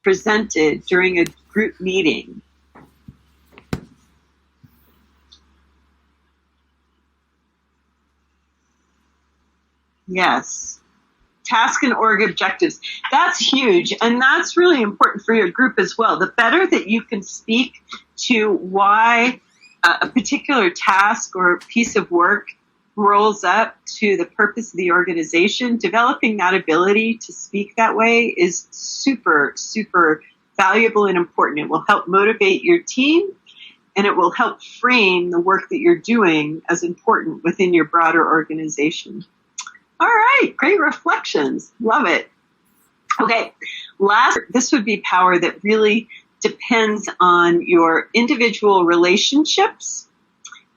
presented during a group meeting. Yes. Task and org objectives. That's huge. And that's really important for your group as well. The better that you can speak to why a particular task or piece of work rolls up to the purpose of the organization, developing that ability to speak that way is super, super valuable and important. It will help motivate your team, and it will help frame the work that you're doing as important within your broader organization. All right, great reflections. Love it. Okay, last, this would be power that really depends on your individual relationships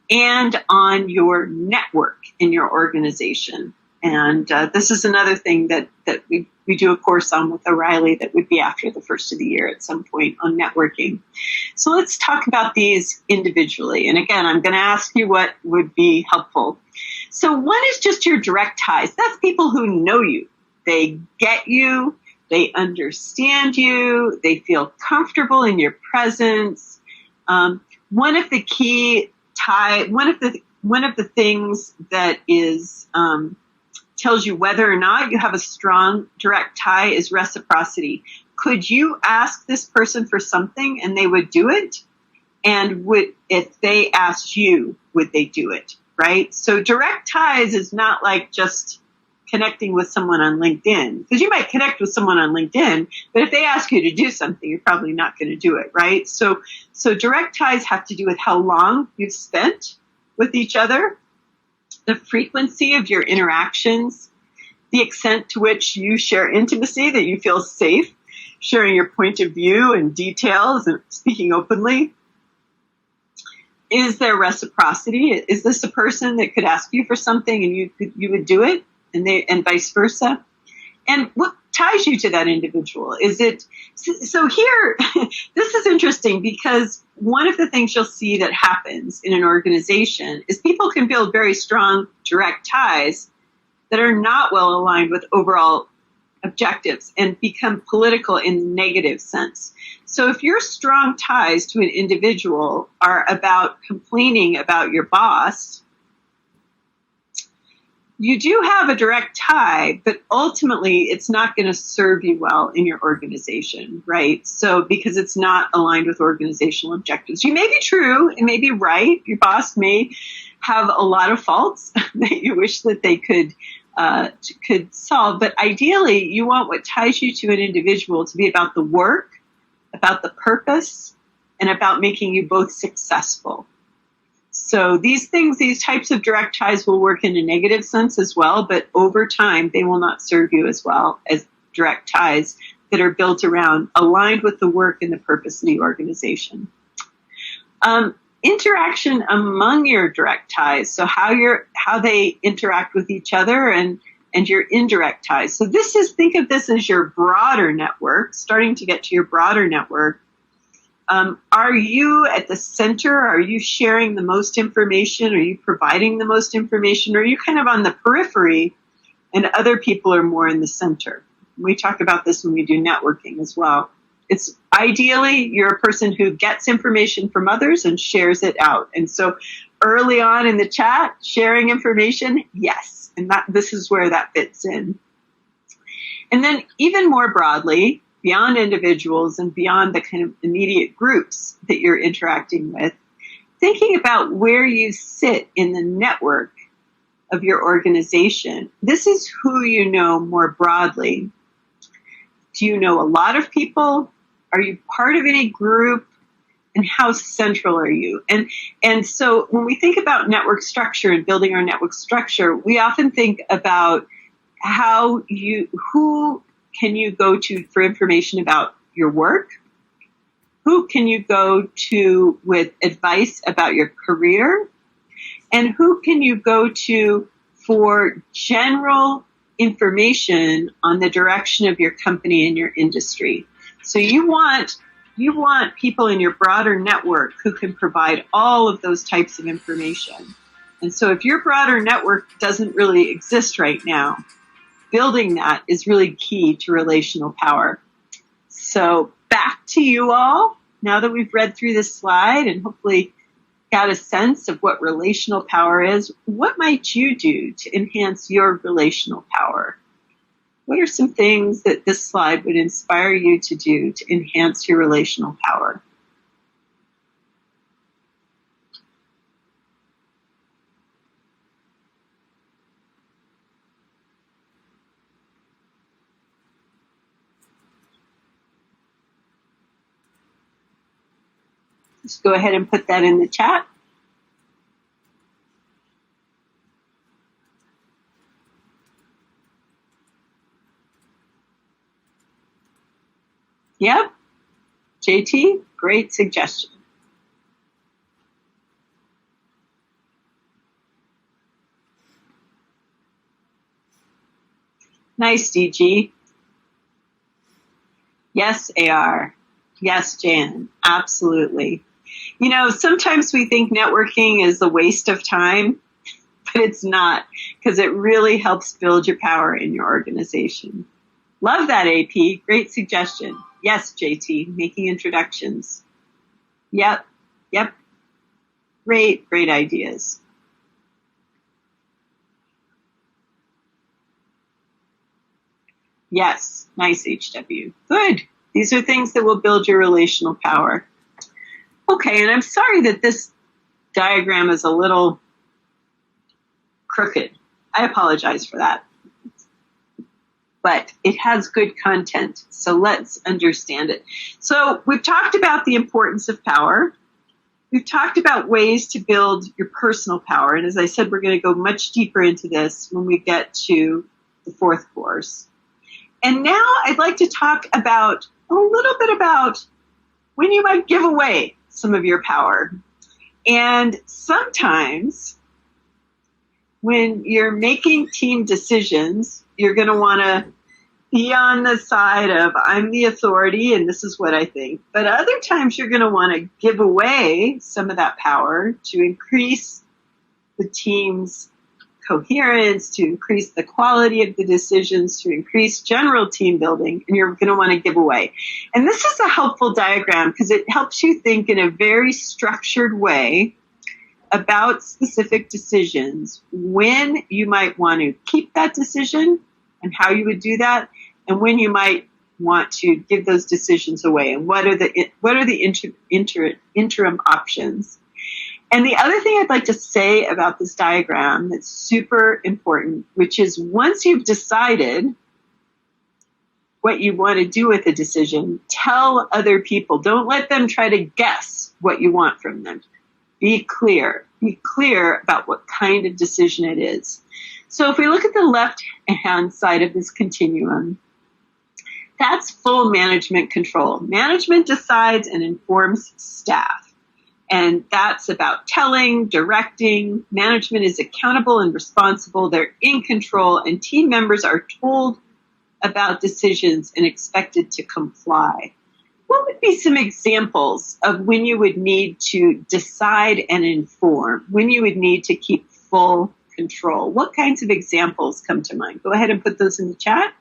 and on your network in your organization. And this is another thing that we do a course on with O'Reilly that would be after the first of the year at some point on networking. So let's talk about these individually. And again, I'm going to ask you what would be helpful. So one is just your direct ties. That's people who know you. They get you. They understand you. They feel comfortable in your presence. One of the things that is tells you whether or not you have a strong direct tie is reciprocity. Could you ask this person for something and they would do it? And if they asked you, would they do it? Right? So direct ties is not like just connecting with someone on LinkedIn, because you might connect with someone on LinkedIn, but if they ask you to do something, you're probably not going to do it, right? So direct ties have to do with how long you've spent with each other, the frequency of your interactions, the extent to which you share intimacy, that you feel safe sharing your point of view and details and speaking openly. Is there reciprocity? Is this a person that could ask you for something and you would do it, and vice versa? And what ties you to that individual? Is it so here? This is interesting because one of the things you'll see that happens in an organization is people can build very strong direct ties that are not well aligned with overall objectives and become political in the negative sense. So if your strong ties to an individual are about complaining about your boss, you do have a direct tie, but ultimately it's not going to serve you well in your organization, right? So because it's not aligned with organizational objectives. You may be true, it may be right. Your boss may have a lot of faults that you wish that they could solve. But ideally, you want what ties you to an individual to be about the work, about the purpose, and about making you both successful. So these types of direct ties will work in a negative sense as well, but over time, they will not serve you as well as direct ties that are built around, aligned with the work and the purpose of the organization. Interaction among your direct ties, so how they interact with each other and your indirect ties. So think of this as your broader network, starting to get to your broader network. Are you at the center? Are you sharing the most information? Are you providing the most information? Or are you kind of on the periphery and other people are more in the center? We talk about this when we do networking as well. It's ideally you're a person who gets information from others and shares it out. And so early on in the chat, sharing information, yes. And this is where that fits in. And then even more broadly, beyond individuals and beyond the kind of immediate groups that you're interacting with, thinking about where you sit in the network of your organization. This is who you know more broadly. Do you know a lot of people? Are you part of any group? And how central are you? And so when we think about network structure and building our network structure, we often think about who can you go to for information about your work? Who can you go to with advice about your career? And who can you go to for general information on the direction of your company and your industry? So you want people in your broader network who can provide all of those types of information. And so if your broader network doesn't really exist right now, building that is really key to relational power. So back to you all, now that we've read through this slide and hopefully got a sense of what relational power is, what might you do to enhance your relational power? What are some things that this slide would inspire you to do to enhance your relational power? Just go ahead and put that in the chat. Yep. JT, great suggestion. Nice, DG. Yes, AR. Yes, Jan. Absolutely. You know, sometimes we think networking is a waste of time, but it's not, because it really helps build your power in your organization. Love that, AP. Great suggestion. Yes, JT, making introductions. Yep. Great ideas. Yes, nice, HW. Good. These are things that will build your relational power. Okay, and I'm sorry that this diagram is a little crooked. I apologize for that. But it has good content, so let's understand it. So we've talked about the importance of power. We've talked about ways to build your personal power. And as I said, we're going to go much deeper into this when we get to the fourth course. And now I'd like to talk about a little bit about when you might give away some of your power. And sometimes when you're making team decisions, you're going to want to be on the side of I'm the authority and this is what I think. But other times you're going to want to give away some of that power to increase the team's coherence, to increase the quality of the decisions, to increase general team building, and you're going to want to give away. And this is a helpful diagram because it helps you think in a very structured way about specific decisions, when you might want to keep that decision and how you would do that, and when you might want to give those decisions away, and what are the interim options. And the other thing I'd like to say about this diagram that's super important, which is once you've decided what you want to do with a decision, tell other people. Don't let them try to guess what you want from them. Be clear. Be clear about what kind of decision it is. So if we look at the left-hand side of this continuum, that's full management control. Management decides and informs staff. And that's about telling, directing. Management is accountable and responsible. They're in control, and team members are told about decisions and expected to comply. What would be some examples of when you would need to decide and inform, when you would need to keep full control? What kinds of examples come to mind? Go ahead and put those in the chat.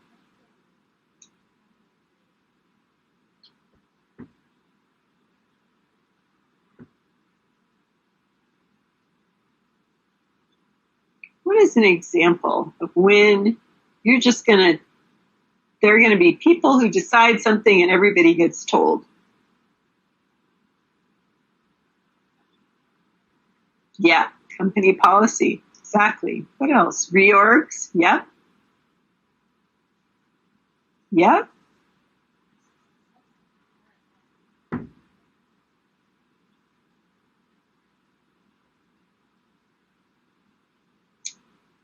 What is an example of when you're just there are going to be people who decide something and everybody gets told? Yeah, company policy. Exactly. What else? Reorgs. Yep. Yep.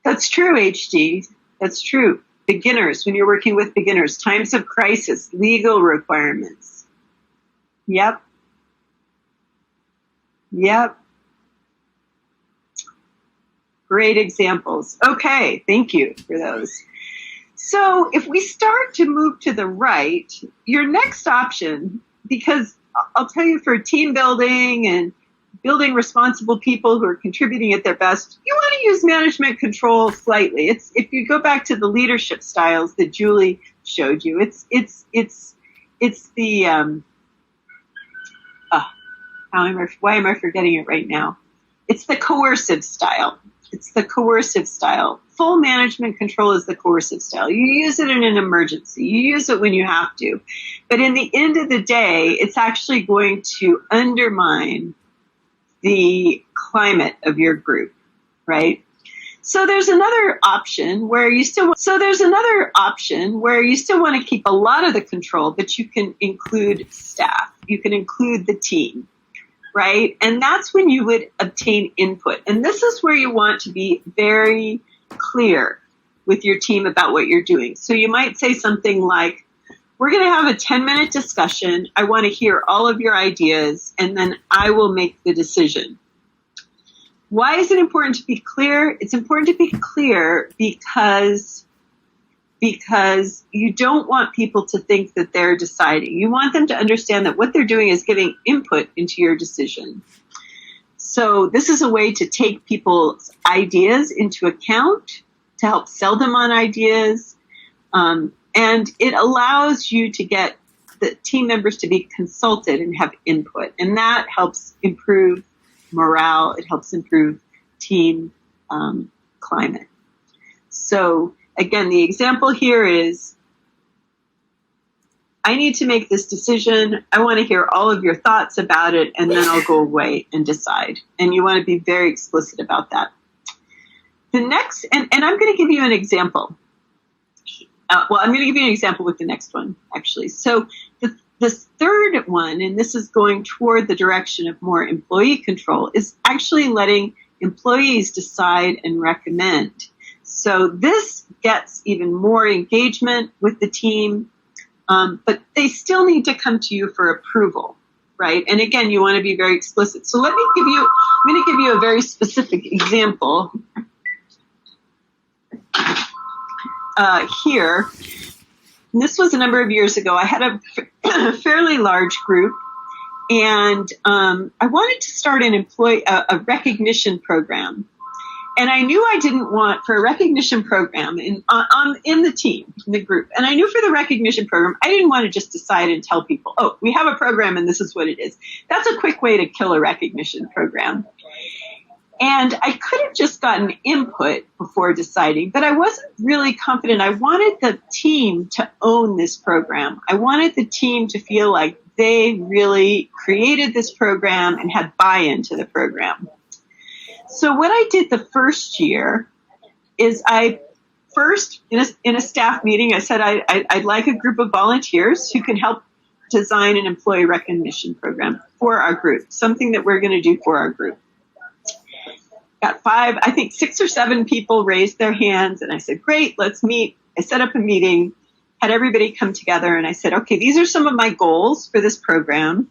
That's true, HD. That's true. Beginners, when you're working with beginners, times of crisis, legal requirements. Yep. Great examples. Okay, thank you for those. So if we start to move to the right, your next option, because I'll tell you, for team building and building responsible people who are contributing at their best, you want to use management control slightly. It's, if you go back to the leadership styles that Julie showed you, it's the why am I forgetting it right now? It's the coercive style. It's the coercive style. Full management control is the coercive style. You use it in an emergency. You use it when you have to. But in the end of the day, it's actually going to undermine the climate of your group, right? So there's another option where you still want to keep a lot of the control, but you can include staff. You can include the team, right? And that's when you would obtain input. And this is where you want to be very clear with your team about what you're doing. So you might say something like, we're going to have a 10-minute discussion. I want to hear all of your ideas, and then I will make the decision. Why is it important to be clear? It's important to be clear because you don't want people to think that they're deciding. You want them to understand that what they're doing is giving input into your decision. So this is a way to take people's ideas into account, to help sell them on ideas, and it allows you to get the team members to be consulted and have input, and that helps improve morale. It helps improve team climate. So again, the example here is, I need to make this decision. I want to hear all of your thoughts about it, and then I'll go away and decide. And you want to be very explicit about that. The next, and I'm going to give you an example. I'm going to give you an example with the next one, actually. So the third one, and this is going toward the direction of more employee control, is actually letting employees decide and recommend. So this gets even more engagement with the team, but they still need to come to you for approval, right? And again, you want to be very explicit. So I'm going to give you a very specific example here. And this was a number of years ago. I had a fairly large group, and I wanted to start a recognition program. And I knew I didn't want, for a recognition program in the team, in the group, and I knew for the recognition program, I didn't want to just decide and tell people, oh, we have a program and this is what it is. That's a quick way to kill a recognition program. And I could have just gotten input before deciding, but I wasn't really confident. I wanted the team to own this program. I wanted the team to feel like they really created this program and had buy-in to the program. So what I did the first year is in a staff meeting, I said I'd like a group of volunteers who can help design an employee recognition program for our group, something that we're going to do for our group. Got 6 or 7 people raised their hands, and I said, great, let's meet. I set up a meeting, had everybody come together, and I said, okay, these are some of my goals for this program.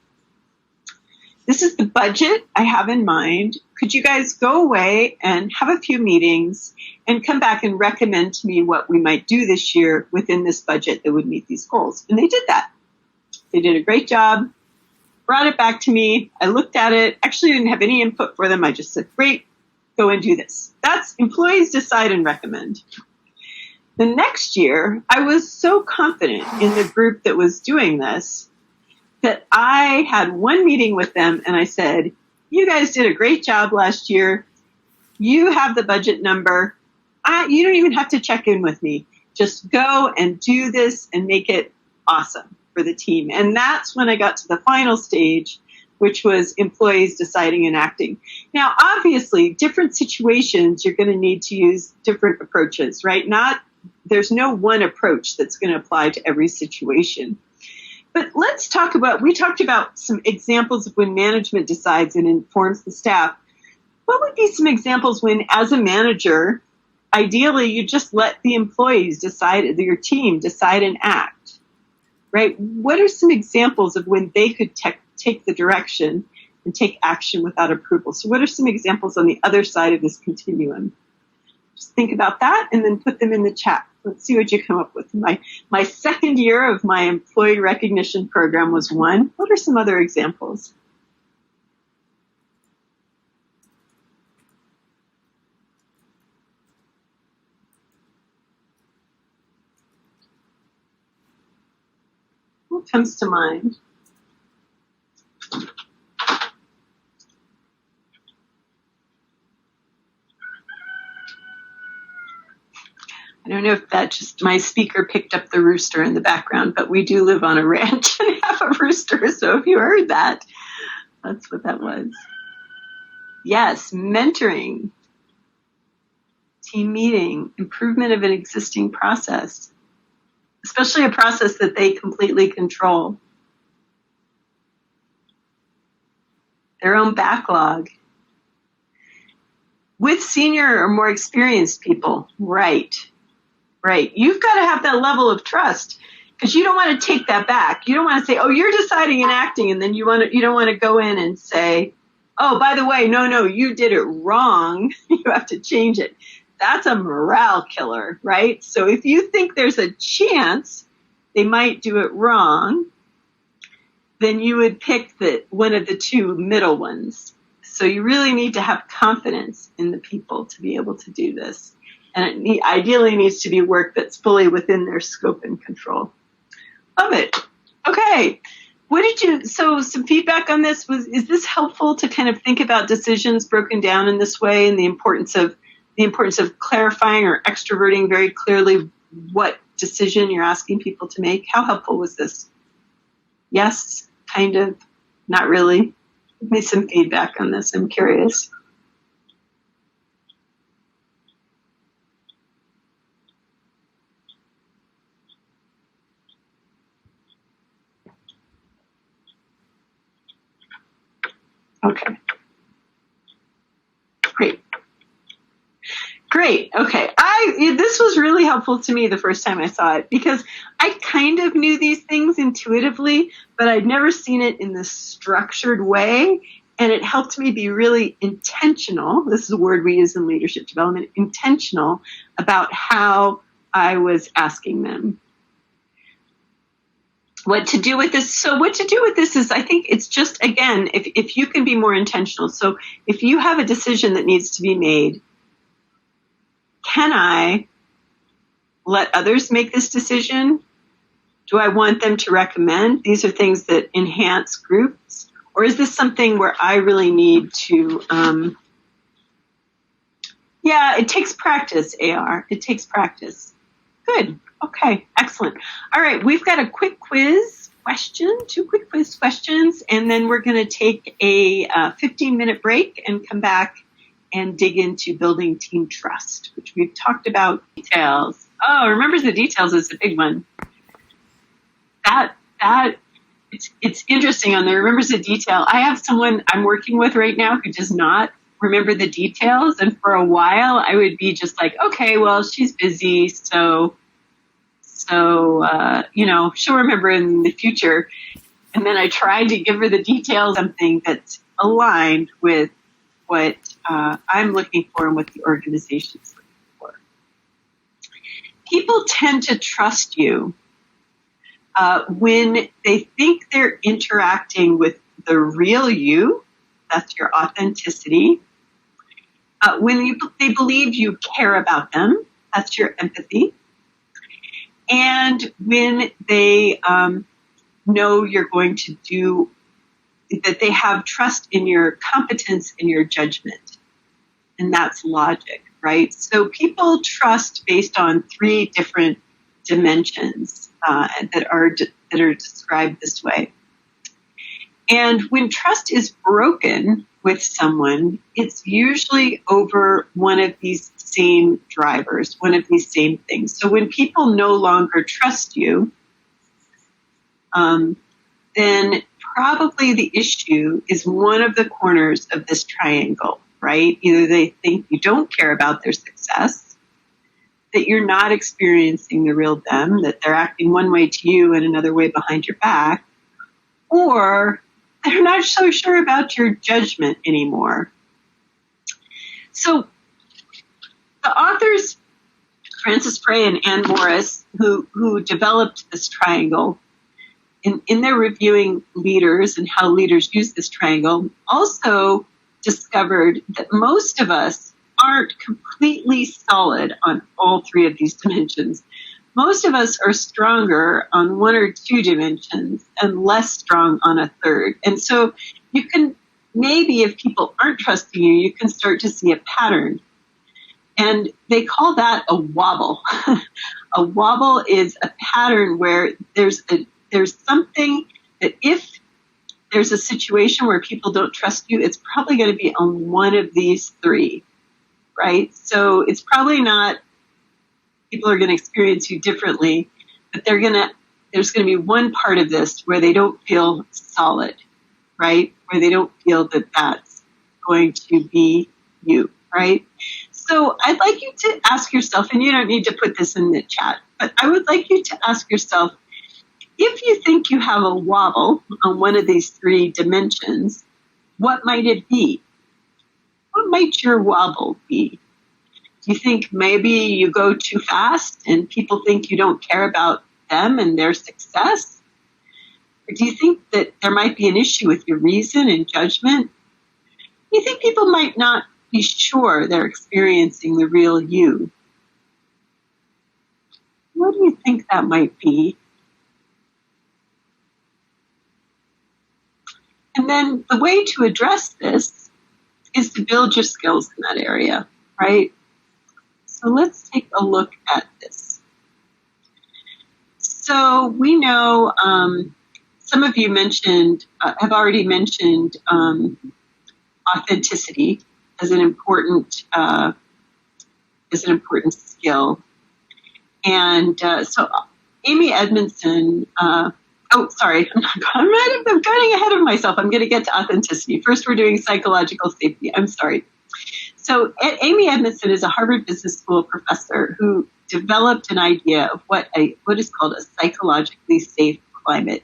This is the budget I have in mind. Could you guys go away and have a few meetings and come back and recommend to me what we might do this year within this budget that would meet these goals? And they did that. They did a great job, brought it back to me. I looked at it, actually didn't have any input for them. I just said, great, go and do this. That's employees decide and recommend. The next year, I was so confident in the group that was doing this that I had one meeting with them and I said, you guys did a great job last year. You have the budget number. You don't even have to check in with me. Just go and do this and make it awesome for the team. And that's when I got to the final stage, which was employees deciding and acting. Now, obviously, different situations, you're going to need to use different approaches, right? There's no one approach that's going to apply to every situation. But we talked about some examples of when management decides and informs the staff. What would be some examples when, as a manager, ideally you just let the employees decide, your team decide and act, right? What are some examples of when they could take the direction and take action without approval? So what are some examples on the other side of this continuum? Just think about that and then put them in the chat. Let's see what you come up with. My second year of my employee recognition program was one. What are some other examples? What comes to mind? don't know if that just my speaker picked up the rooster in the background, but we do live on a ranch and have a rooster. So if you heard that, that's what that was. Yes, mentoring, team meeting, improvement of an existing process, especially a process that they completely control. Their own backlog. With senior or more experienced people, right. You've got to have that level of trust because you don't want to take that back. You don't want to say, oh, you're deciding and acting, and then you don't want to go in and say, oh, by the way, no, you did it wrong. You have to change it. That's a morale killer, right? So if you think there's a chance they might do it wrong, then you would pick one of the two middle ones. So you really need to have confidence in the people to be able to do this. And it ideally needs to be work that's fully within their scope and control. Love it. Okay. So some feedback on this is this helpful to kind of think about decisions broken down in this way and the importance of clarifying or extroverting very clearly what decision you're asking people to make? How helpful was this? Yes, kind of, not really. Give me some feedback on this. I'm curious. Okay. Great. Okay. This was really helpful to me the first time I saw it because I kind of knew these things intuitively, but I'd never seen it in this structured way. And it helped me be really intentional. This is a word we use in leadership development, intentional about how I was asking them. What to do with this? So what to do with this is, I think it's just, again, if you can be more intentional. So if you have a decision that needs to be made, can I let others make this decision? Do I want them to recommend? These are things that enhance groups. Or is this something where I really need to, it takes practice, AR. It takes practice. Good. Okay. Excellent. All right. We've got a quick quiz question, 2 quick quiz questions, and then we're going to take a 15-minute break and come back and dig into building team trust, which we've talked about. Details. Oh, remembers the details is a big one. It's interesting on the remembers the detail. I have someone I'm working with right now who does not remember the details, and for a while I would be just like, okay, well, she's busy, so she'll remember in the future. And then I tried to give her the details, something that's aligned with what I'm looking for and what the organization's looking for. People tend to trust you when they think they're interacting with the real you. That's your authenticity. When they believe you care about them, that's your empathy. And when they know you're going to do, that they have trust in your competence and your judgment. And that's logic, right? So people trust based on 3 different dimensions that are described this way. And when trust is broken with someone, it's usually over one of these same drivers, one of these same things. So when people no longer trust you, then probably the issue is one of the corners of this triangle, right? Either they think you don't care about their success, that you're not experiencing the real them, that they're acting one way to you and another way behind your back, or they're not so sure about your judgment anymore. So the authors, Francis Prey and Ann Morris, who developed this triangle, in their reviewing leaders and how leaders use this triangle, also discovered that most of us aren't completely solid on all 3 of these dimensions. Most of us are stronger on 1 or 2 dimensions and less strong on a 3rd. And so you can, maybe if people aren't trusting you, you can start to see a pattern. And they call that a wobble. A wobble is a pattern where there's something that if there's a situation where people don't trust you, it's probably going to be on one of these three, right? So it's probably not people are going to experience you differently, but there's going to be one part of this where they don't feel solid, right? Where they don't feel that that's going to be you, right? So I'd like you to ask yourself, and you don't need to put this in the chat, but I would like you to ask yourself, if you think you have a wobble on one of these three dimensions, what might it be? What might your wobble be? Do you think maybe you go too fast and people think you don't care about them and their success? Or do you think that there might be an issue with your reason and judgment? Do you think people might not be sure they're experiencing the real you? What do you think that might be? And then the way to address this is to build your skills in that area, right? So let's take a look at this. So we know some of you have already mentioned authenticity as an important skill. And so Amy Edmondson, sorry, I'm getting ahead of myself. I'm going to get to authenticity. First, we're doing psychological safety. I'm sorry. So Amy Edmondson is a Harvard Business School professor who developed an idea of what is called a psychologically safe climate.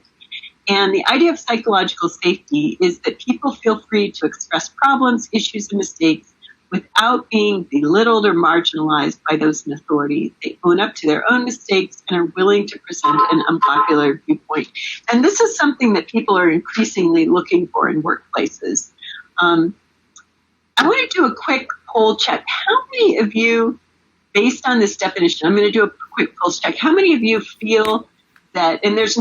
And the idea of psychological safety is that people feel free to express problems, issues, and mistakes without being belittled or marginalized by those in authority. They own up to their own mistakes and are willing to present an unpopular viewpoint. And this is something that people are increasingly looking for in workplaces. I want to do a quick poll check. How many of you, based on this definition, I'm going to do a quick pulse check. How many of you feel that, and this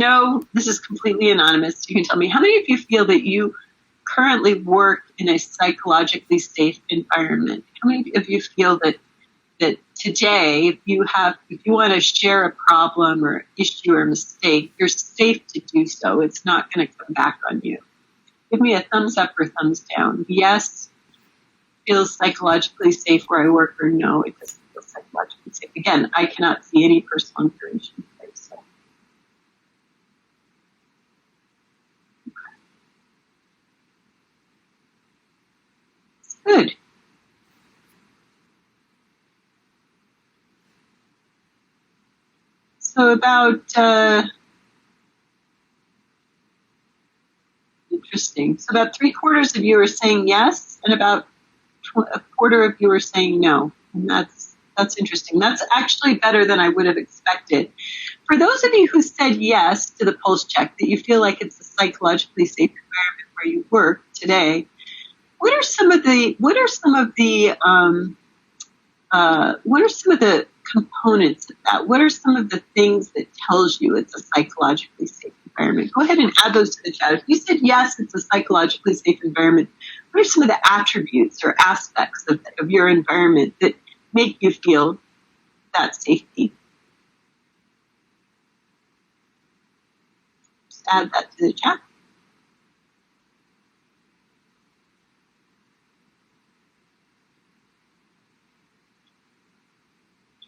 is completely anonymous, you can tell me, how many of you feel that you currently work in a psychologically safe environment? How many of you feel that today, if you want to share a problem or issue or mistake, you're safe to do so. It's not going to come back on you. Give me a thumbs up or thumbs down. Yes, feels psychologically safe where I work, or no, it doesn't feel psychologically safe. Again, I cannot see any personal information. So. Good. So about, interesting. So about 3/4 of you are saying yes, and about a quarter of you are saying no. And that's interesting. That's actually better than I would have expected. For those of you who said yes to the pulse check, that you feel like it's a psychologically safe environment where you work today, what are some of the components of that? What are some of the things that tells you it's a psychologically safe environment? Go ahead and add those to the chat. If you said yes, it's a psychologically safe environment, what are some of the attributes or aspects of your environment that make you feel that safety? Just add that to the chat.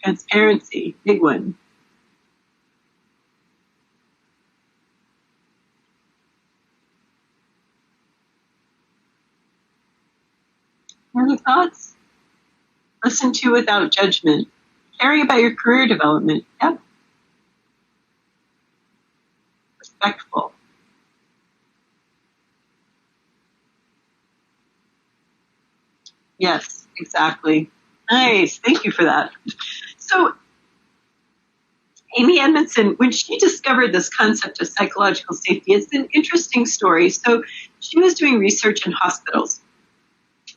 Transparency, big one. Other thoughts? Listen to without judgment. Caring about your career development. Yep. Respectful. Yes, exactly. Nice. Thank you for that. So Amy Edmondson, when she discovered this concept of psychological safety, it's an interesting story. So she was doing research in hospitals.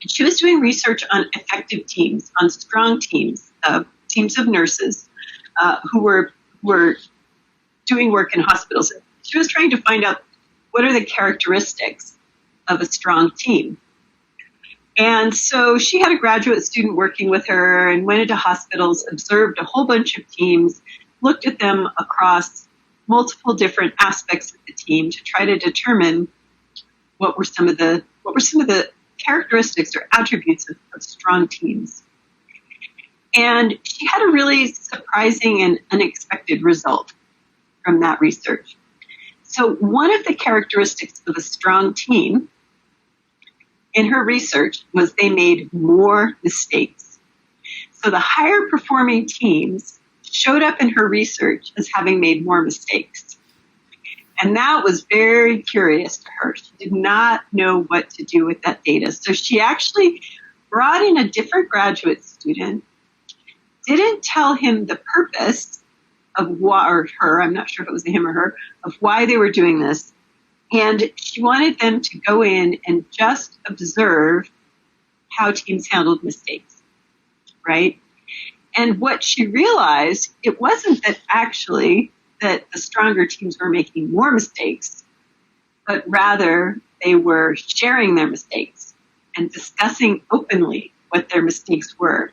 And she was doing research on effective teams, on strong teams, teams of nurses who were doing work in hospitals. She was trying to find out what are the characteristics of a strong team. And so she had a graduate student working with her and went into hospitals, observed a whole bunch of teams, looked at them across multiple different aspects of the team to try to determine what were some of the characteristics or attributes of strong teams. And she had a really surprising and unexpected result from that research. So one of the characteristics of a strong team in her research was they made more mistakes. So the higher performing teams showed up in her research as having made more mistakes. And that was very curious to her. She did not know what to do with that data. So she actually brought in a different graduate student, didn't tell him the purpose of why, or her, I'm not sure if it was a him or her, of why they were doing this. And she wanted them to go in and just observe how teams handled mistakes, right? And what she realized, it wasn't that actually that the stronger teams were making more mistakes, but rather they were sharing their mistakes and discussing openly what their mistakes were.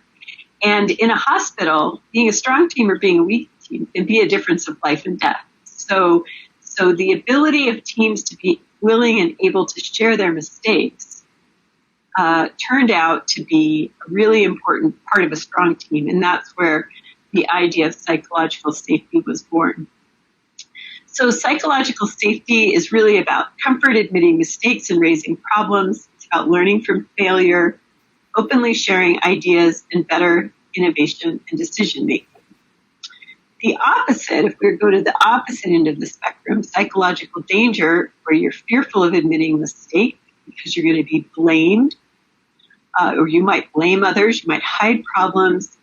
And in a hospital, being a strong team or being a weak team can be a difference of life and death. So the ability of teams to be willing and able to share their mistakes turned out to be a really important part of a strong team. And that's where the idea of psychological safety was born. So psychological safety is really about comfort, admitting mistakes and raising problems. It's about learning from failure, openly sharing ideas, and better innovation and decision making. The opposite, if we go to the opposite end of the spectrum, psychological danger, where you're fearful of admitting a mistake because you're going to be blamed, or you might blame others, you might hide problems,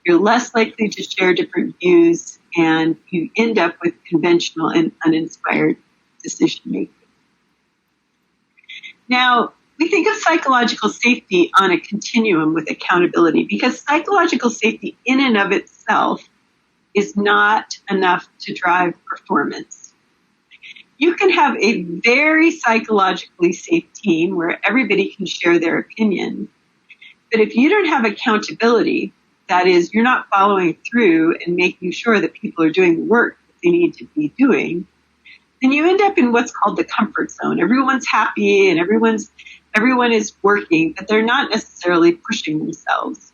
you're less likely to share different views, and you end up with conventional and uninspired decision making. Now, we think of psychological safety on a continuum with accountability, because psychological safety in and of itself is not enough to drive performance. You can have a very psychologically safe team where everybody can share their opinion. But if you don't have accountability, that is, you're not following through and making sure that people are doing the work that they need to be doing, then you end up in what's called the comfort zone. Everyone's happy and everyone is working, but they're not necessarily pushing themselves.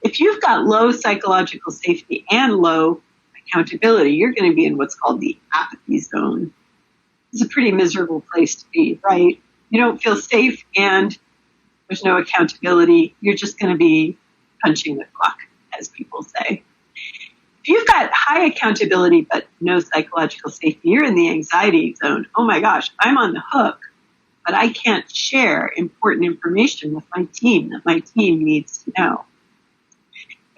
If you've got low psychological safety and low accountability, you're going to be in what's called the apathy zone. It's a pretty miserable place to be, right? You don't feel safe and there's no accountability. You're just going to be punching the clock, as people say. If you've got high accountability but no psychological safety, you're in the anxiety zone. Oh my gosh, I'm on the hook, but I can't share important information with my team that my team needs to know.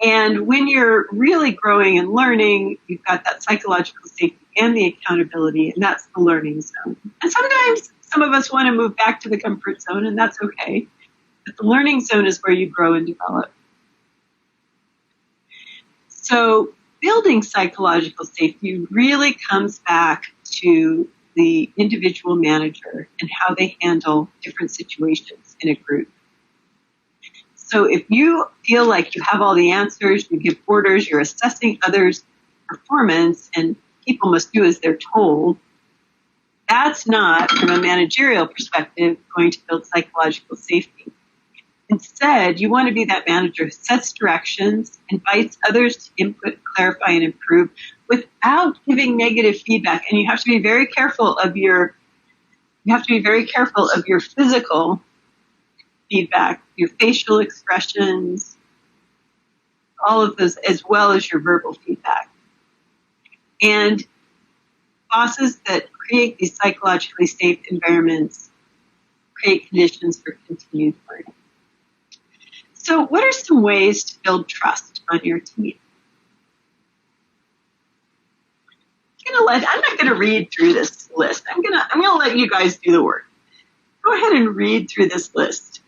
And when you're really growing and learning, you've got that psychological safety and the accountability, and that's the learning zone. And sometimes some of us want to move back to the comfort zone, and that's okay. But the learning zone is where you grow and develop. So building psychological safety really comes back to the individual manager and how they handle different situations in a group. So if you feel like you have all the answers, you give orders, you're assessing others' performance, and people must do as they're told, that's not, from a managerial perspective, going to build psychological safety. Instead, you want to be that manager who sets directions, invites others to input, clarify, and improve without giving negative feedback. And you have to be very careful of your physical feedback, your facial expressions, all of those, as well as your verbal feedback. And bosses that create these psychologically safe environments create conditions for continued learning. So what are some ways to build trust on your team? I'm not going to read through this list. I'm going to let you guys do the work. Go ahead and read through this list.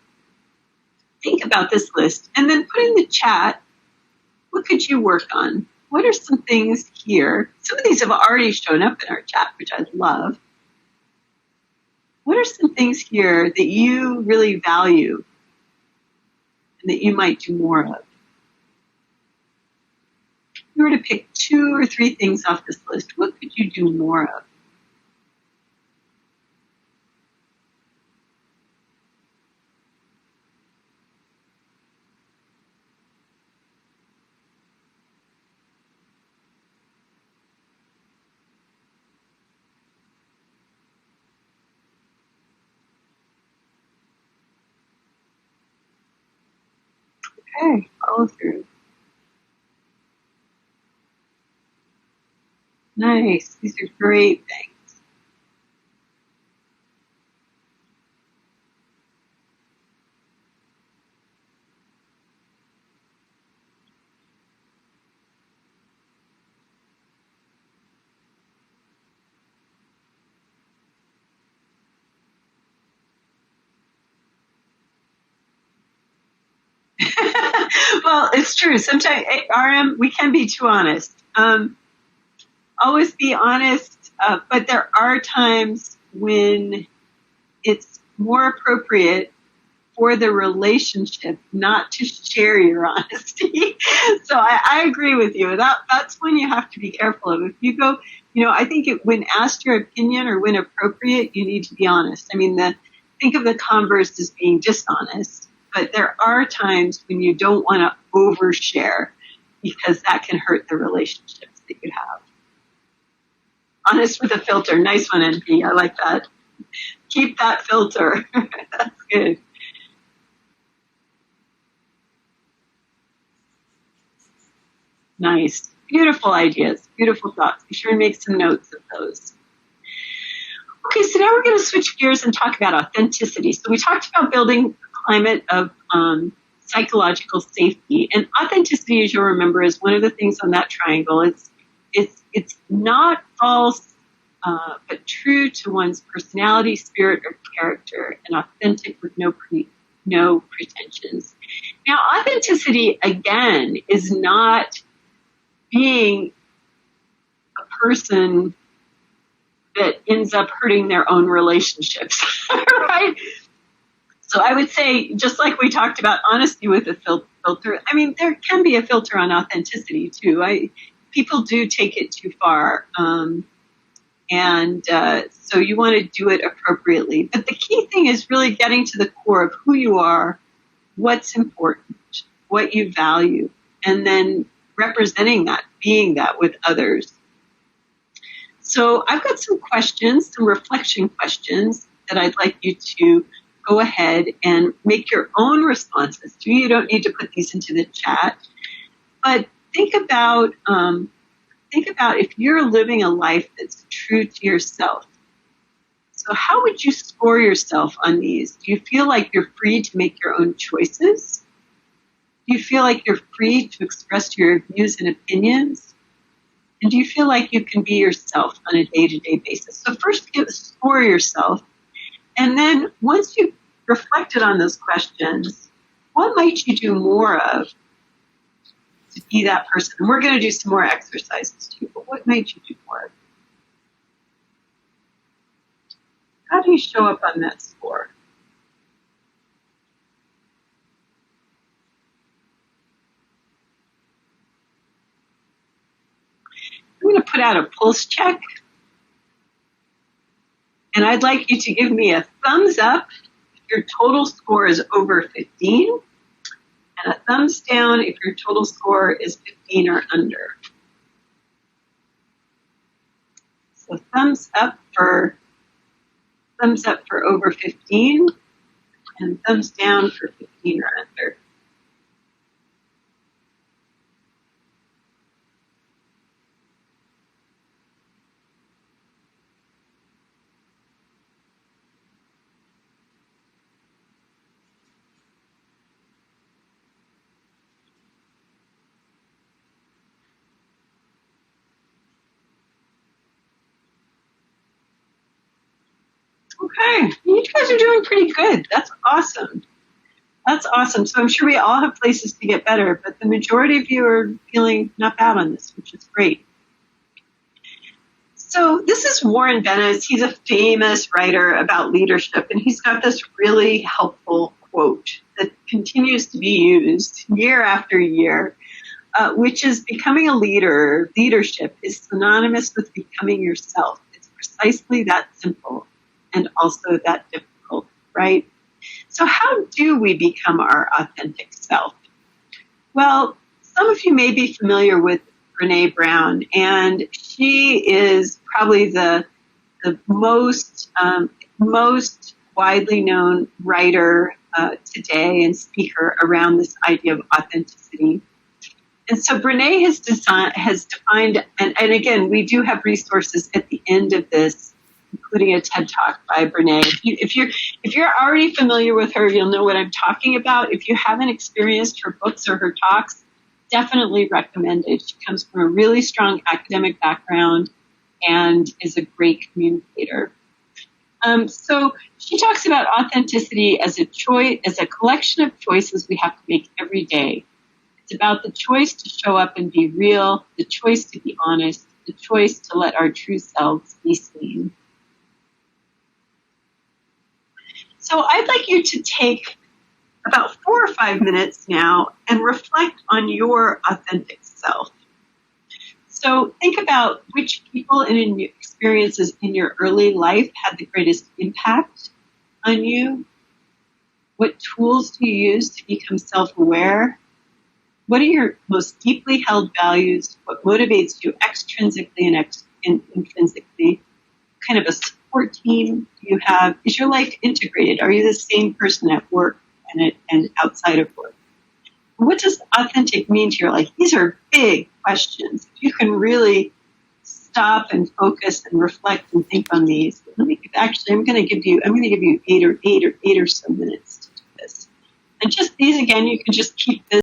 Think about this list and then put in the chat, what could you work on? What are some things here? Some of these have already shown up in our chat, which I love. What are some things here that you really value and that you might do more of? If you were to pick 2 or 3 things off this list, what could you do more of? Okay, follow through. Nice. These are great things. Well, it's true. Sometimes RM, we can be too honest. Always be honest, but there are times when it's more appropriate for the relationship not to share your honesty. So I agree with you. That's when you have to be careful of. If you go, I think when asked your opinion or when appropriate, you need to be honest. I mean, think of the converse as being dishonest, but there are times when you don't want to overshare because that can hurt the relationships that you have. Honest with a filter. Nice one, NP. I like that. Keep that filter. That's good. Nice. Beautiful ideas. Beautiful thoughts. Be sure and make some notes of those. Okay, so now we're going to switch gears and talk about authenticity. So we talked about building a climate of psychological safety. And authenticity, as you'll remember, is one of the things on that triangle. It's not false, but true to one's personality, spirit, or character, and authentic with no pretensions. Now, authenticity, again, is not being a person that ends up hurting their own relationships, right? So I would say, just like we talked about honesty with a filter, I mean, there can be a filter on authenticity too. People do take it too far. So you want to do it appropriately. But the key thing is really getting to the core of who you are, what's important, what you value, and then representing that, being that with others. So I've got some questions, some reflection questions that I'd like you to go ahead and make your own responses to. You don't need to put these into the chat, but think about if you're living a life that's true to yourself. So how would you score yourself on these? Do you feel like you're free to make your own choices? Do you feel like you're free to express your views and opinions? And do you feel like you can be yourself on a day-to-day basis? So first, score yourself. And then once you've reflected on those questions, what might you do more of to be that person? And we're going to do some more exercises too, but what might you do more of? How do you show up on that score? I'm going to put out a pulse check. And I'd like you to give me a thumbs up if your total score is over 15, and a thumbs down if your total score is 15 or under. So thumbs up for over 15, and thumbs down for 15 or under. Okay, you guys are doing pretty good. That's awesome. That's awesome. So I'm sure we all have places to get better, but the majority of you are feeling not bad on this, which is great. So this is Warren Bennis. He's a famous writer about leadership, and he's got this really helpful quote that continues to be used year after year, which is becoming a leader. Leadership is synonymous with becoming yourself. It's precisely that simple and also that difficult, right? So how do we become our authentic self? Well, some of you may be familiar with Brene Brown, and she is probably the most widely known writer today and speaker around this idea of authenticity. And so Brene has defined, and again, we do have resources at the end of this, including a TED Talk by Brene. If you're already familiar with her, you'll know what I'm talking about. If you haven't experienced her books or her talks, definitely recommended. She comes from a really strong academic background and is a great communicator. So she talks about authenticity as a collection of choices we have to make every day. It's about the choice to show up and be real, the choice to be honest, the choice to let our true selves be seen. So I'd like you to take about 4 or 5 minutes now and reflect on your authentic self. So think about which people and experiences in your early life had the greatest impact on you. What tools do you use to become self-aware? What are your most deeply held values? What motivates you extrinsically and intrinsically? What kind of a support team do you have? Is your life integrated? Are you the same person at work and outside of work? What does authentic mean to your life? These are big questions. If you can really stop and focus and reflect and think on these, I'm going to give you 8 or so minutes to do this. And just these again, you can just keep this